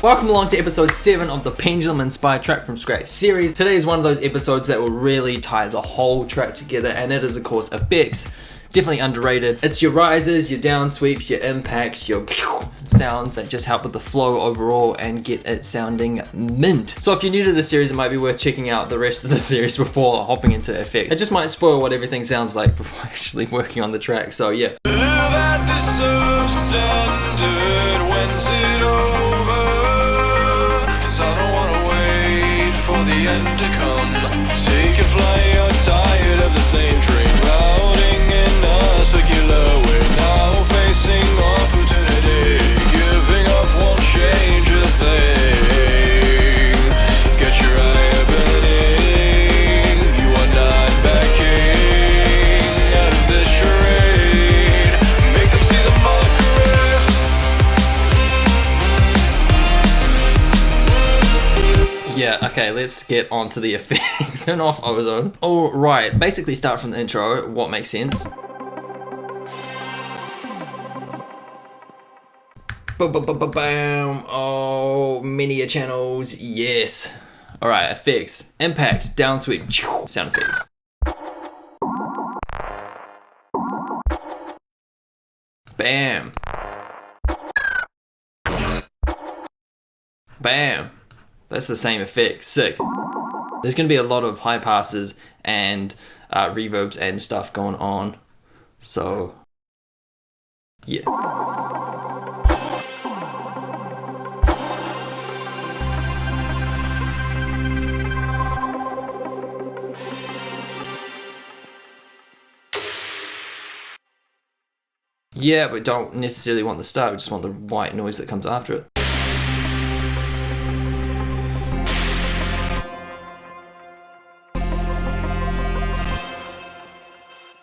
Welcome along to episode 7 of the Pendulum Inspired Track from Scratch series. Today is one of those episodes that will really tie the whole track together, and it is of course effects. Definitely underrated. It's your rises, your down sweeps, your impacts, your sounds that just help with the flow overall and get it sounding mint. So if you're new to the series, it might be worth checking out the rest of the series before hopping into effects. It just might spoil what everything sounds like before actually working on the track, so yeah. Live at the substandard, when's it over? 'Cause I don't wanna wait for the end to come. Take a flight, you're tired of the same dream, routing in a circular way. Now facing opportunity, giving up won't change a thing. Get your eye burning, you are not backing out of this charade. Make them see the mockery. Yeah, okay, let's get on to the effects. Turn off ozone. Alright, basically start from the intro, what makes sense. Bam. Oh, many channels, yes. Alright, effects. Impact, down sweep, sound effects. Bam. Bam. That's the same effect, sick. There's gonna be a lot of high passes and reverbs and stuff going on. So, yeah. Yeah, but don't necessarily want the start, we just want the white noise that comes after it.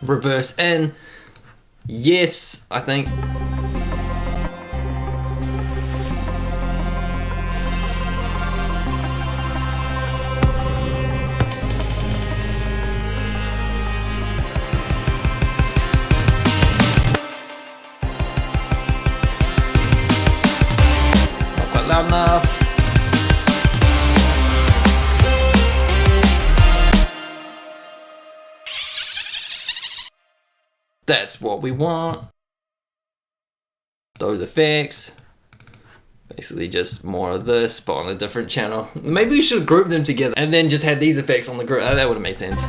Reverse in. Yes, I think. Not quite loud enough. That's what we want. Those effects. Basically just more of this, but on a different channel. Maybe we should group them together and then just had these effects on the group. That would have made sense.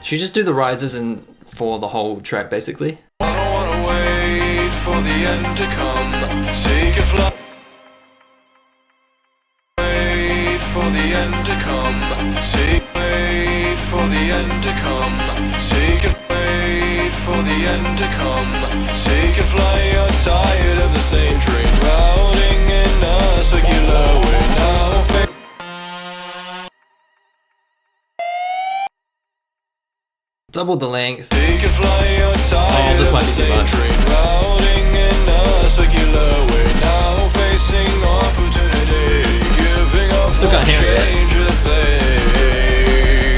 Should we just do the rises and for the whole track basically? I don't wanna wait for the end to come. Take a flight. Wait for the end to come. Wait for the end to come. Wait for the end to come. Take a flight, you're tired of the same dream, routing in a circular way. Now Double the length. take a flight, you're tired this of might the be too same much. dream, routing in a circular way. Now facing opportunity, giving up Still won't can't hear it. change a thing.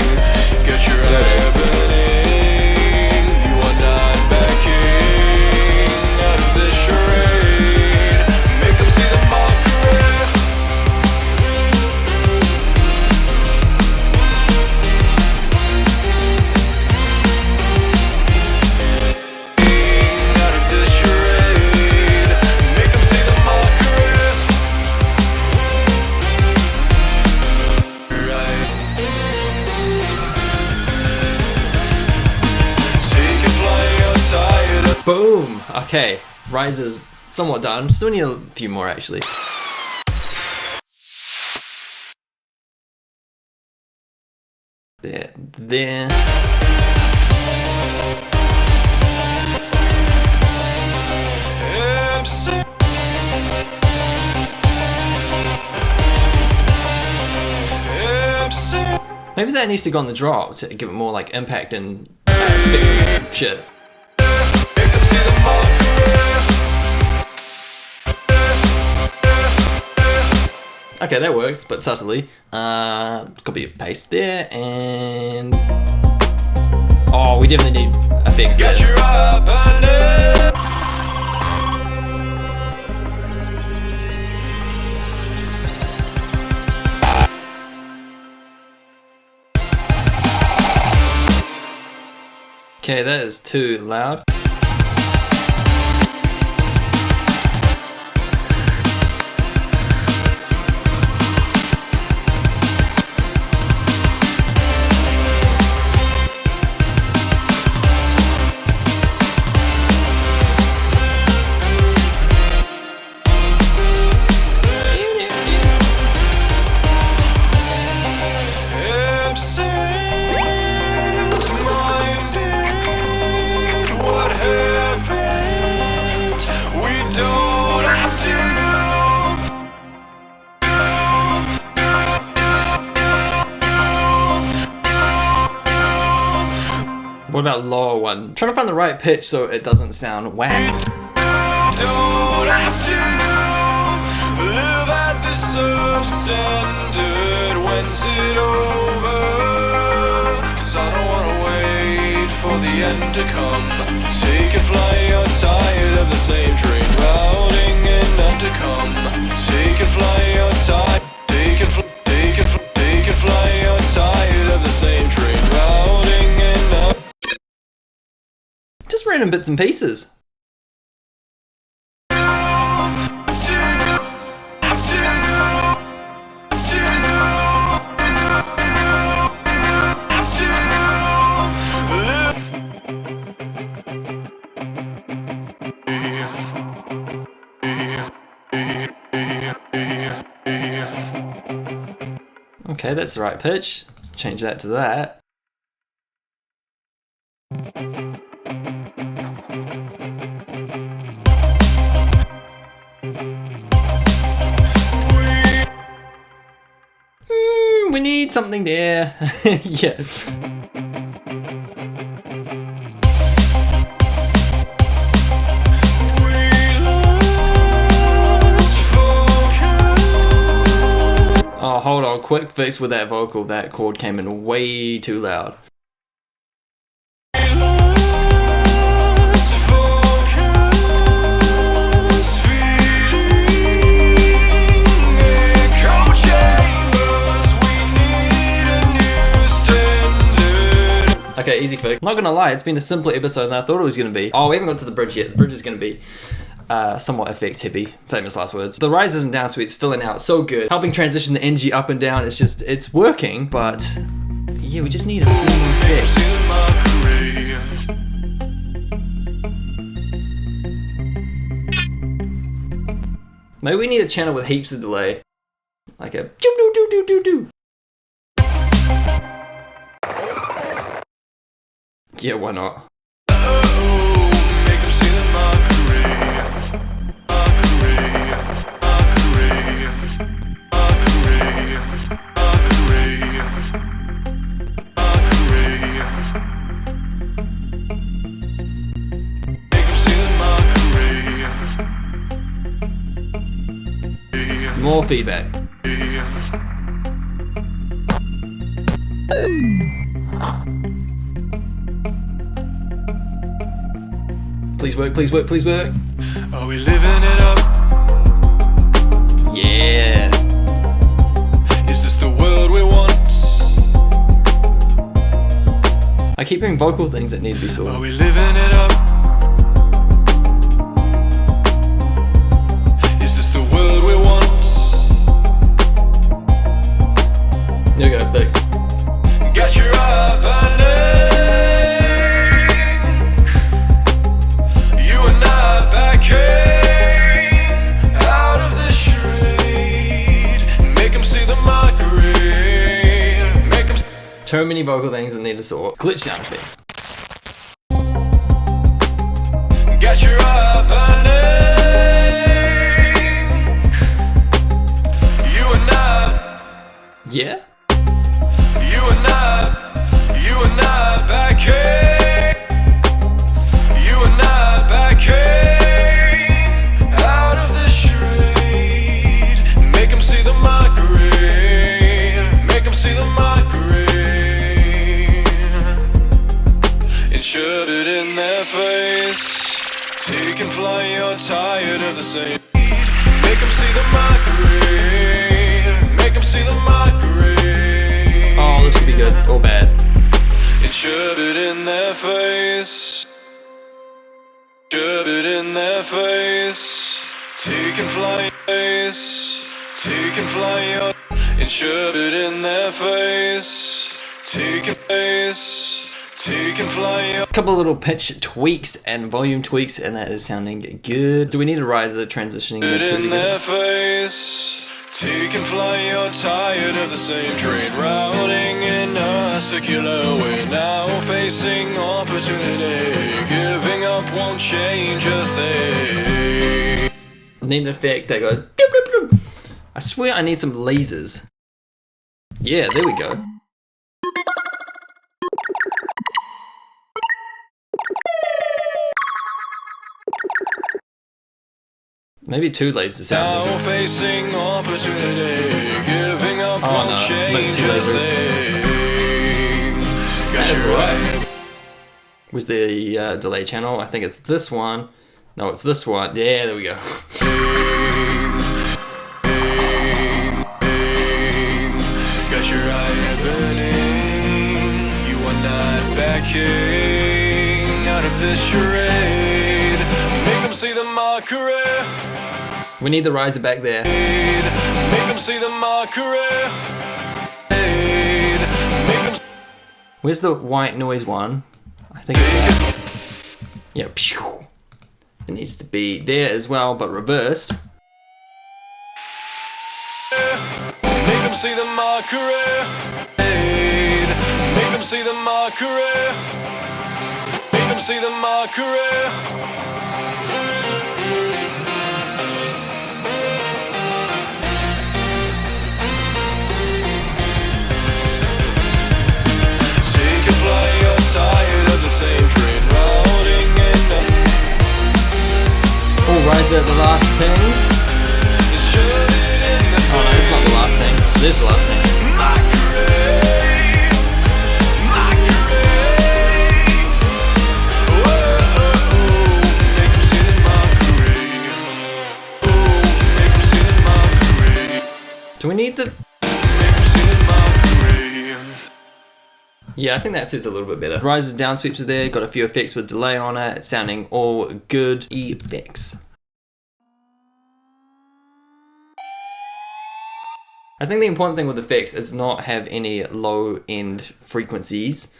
Get your There it eye is. burning, you are not backing out of this charade. Make them see the mockery. Out of this charade, make them see the mockery. Right. Take a flight, you're tired of. Boom! Okay, rises somewhat done. Still need a few more actually. There. Absent. Absent. Maybe that needs to go on the drop to give it more like impact and spectrum shit. Make them see the mockery. Okay, that works, but subtly. Copy and paste there, and oh, we definitely need effects there. Got your eye banded. Okay, that is too loud. What about lower one? I'm trying to find the right pitch so it doesn't sound whack. Don't have to live at this substandard. When's it over? 'Cause I don't wanna wait for the end to come. Take a flight, you're tired of the same train routing in and to come. Take a flight, you're tired. Take a flight, you're tired of the same train routing in and. Just random bits and pieces. Okay, that's the right pitch. Let's change that to that. We need something there. Yeah. Oh, hold on, quick fix with that vocal. That chord came in way too loud. Okay, easy fix. Not gonna lie, it's been a simpler episode than I thought it was gonna be. Oh, we haven't got to the bridge yet. The bridge is gonna be somewhat effects heavy. Famous last words. The rises and down sweeps filling out so good. Helping transition the energy up and down. It's just, it's working, but yeah, we just need a few more effects. Maybe we need a channel with heaps of delay. Like a do-do-do-do-do-do. Yeah, why not? More feedback. Please work, please work, please work. Are we living it up? Yeah. Is this the world we want? I keep hearing vocal things that need to be Are sorted. we living it up? Is this the world we want? There we go, fix. Got your eye banding. You and I backing out of this charade. Make them see the mockery. Make them. Too many vocal things that need to sort. Glitch sound effect. Got your eye banding. You and I. Yeah? You and I backing. You and I backing out of this charade. Make them see the mockery. in their face. Take and fly, you're tired of the same. Make them see the mockery. Make them see the mockery. Oh, this could be good or bad. And shove it in their face. Shove it in their face. Take and fly, face. Take and fly, and shove it in their face. Take and face. Take and fly. A couple little pitch tweaks and volume tweaks, and that is sounding good. Do we need a riser transitioning It the two in their together? face. Take and fly, you're tired of the same train routing in a circular way. Now facing opportunity, giving up won't change a thing. Need an effect that goes. Bloop, bloop, bloop. I swear I need some lasers. Yeah, there we go. Maybe two lasers sound Now good. facing opportunity, giving up won't change too a laser. thing. Got That's you right. right. Was the delay channel? I think it's this one. No, it's this one. Yeah, there we go. Got your eye burning. You are not backing out of this charade. Make them see the mockery. We need the riser back there. Make them see the mockery. Make them Where's the white noise one? I think it's that. Yeah, pew. It needs to be there as well, but reversed. Make them see the mockery. Make them see the mockery. Make them see the mockery. Take a flight, you're tired of the same train routing in the Oh, riser at the last thing. shove it in the Oh no, it's not the last thing. It is the last thing. Do we need the... Yeah, I think that suits a little bit better. Riser down sweeps are there, got a few effects with delay on it. It's sounding all good effects. I think the important thing with effects is not have any low end frequencies.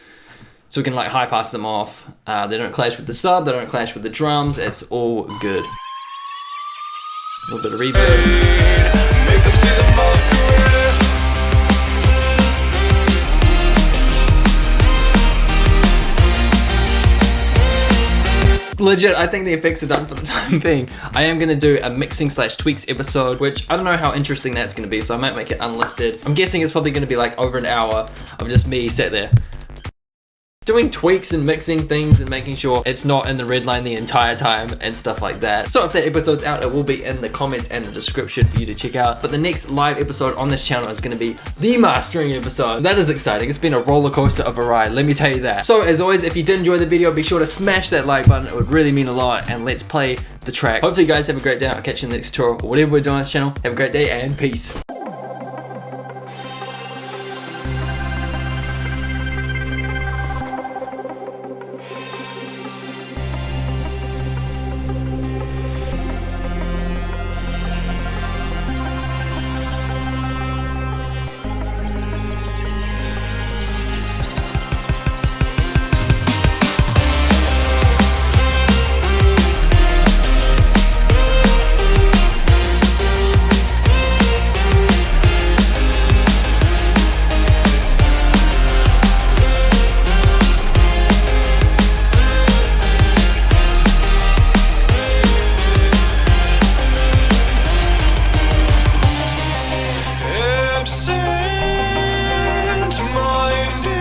So we can like high pass them off. They don't clash with the sub, they don't clash with the drums. It's all good. A little bit of reverb. Make them see the mockery. Legit, I think the effects are done for the time being. I am gonna do a mixing / tweaks episode, which I don't know how interesting that's gonna be, so I might make it unlisted. I'm guessing it's probably gonna be like over an hour of just me sat there doing tweaks and mixing things and making sure it's not in the red line the entire time and stuff like that. So if that episode's out, it will be in the comments and the description for you to check out. But the next live episode on this channel is going to be the mastering episode. That is exciting. It's been a roller coaster of a ride, let me tell you that. So as always, if you did enjoy the video, be sure to smash that like button. It would really mean a lot, and let's play the track. Hopefully you guys have a great day. I'll catch you in the next tutorial or whatever we're doing on this channel. Have a great day and peace.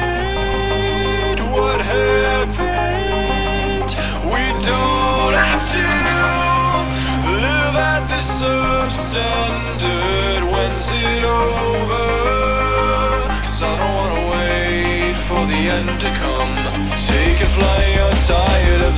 Absent-minded, what happened? We don't have to live at this substandard. When's it over? 'Cause I don't wanna wait for the end to come. Take a flight, you're tired